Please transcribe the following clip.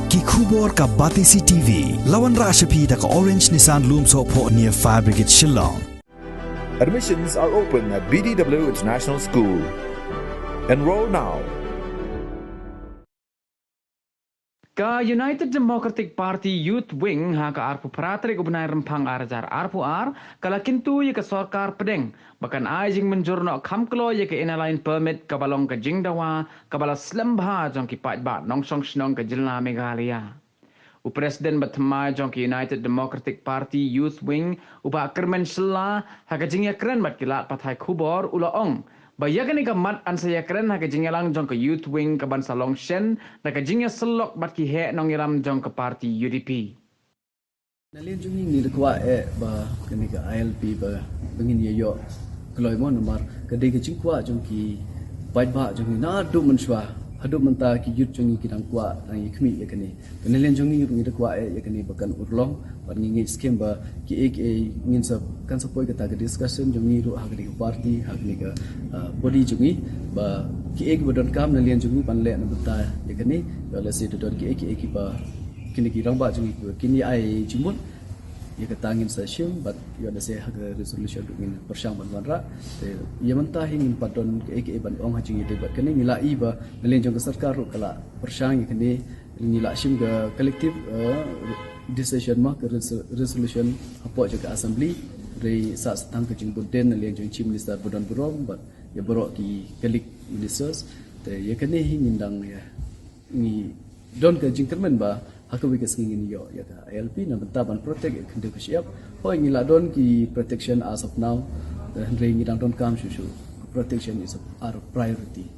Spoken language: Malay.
Ki khubor ka Batisi TV. Lawan Rashapi da ka Orange Nissan Lumso po near Fire Brigade Shillong. Admissions are open at BDW International School. Enroll now. Ka United Democratic Party Youth Wing ha ka arpu pratri gubernai rempang arjar arpu kala kintu ye ka sarkar pedeng bahkan ajing menjurno kamklo ye ka inalain permit ka balong ka jingdawa ka bala slembha jong ki pat ba nong song snong ka jilna Meghalaya. Presiden bertema jong ki United Democratic Party Youth Wing uba kermen sela ha ka jingya keren bat kilat pathai khubor ulaong Bayakan ika mat an saya keren ha kejingelang jong ke Youth Wing ke Bansa Longshen na kejingnya selok bat ki he nong iram jong ke parti UDP. Nalin jungi ni dekwa ba kini ka ILP ba bengin ye yo keloi mo nomor kedai ke cingkwa jong ki baik ba jong na adu menswa adu menta ki youth jungi kidang kwa ang ikmi ye kini nalin jungi ni dekwa ye kini bakan urlong ban ngi skem ba ki ek ngin sab kan sapoi ka ta discussion jungi ru ha kini party ha kini ka body jungi ba ki ek bodon kam nalin jungi pan le na beta ye kini la se dodon ki ek ba kini ki ramba jungi kini ai jimun ye ka tangin sa syum bat yo da se ha resolution ngin persyang ban ra ye menta hingin padon ek ban ong ha jungi debat kini nilai ba nalin jong ka sarkar ru kala persyang ye kini nilai syum ga kolektif decision mah ke resolution apa juga assembly dari saat setang ke jing buden nalin jong chief minister bodon burom bat ye borok ki kelik ministers te ye kini hingin dang ya ni don ke jing kermen ba hak wikas ngin yo ya ka ILP na bentaban protect kende ke siap ho ngila don ki protection as of now the ring ngidang don kam shushu protection is our priority.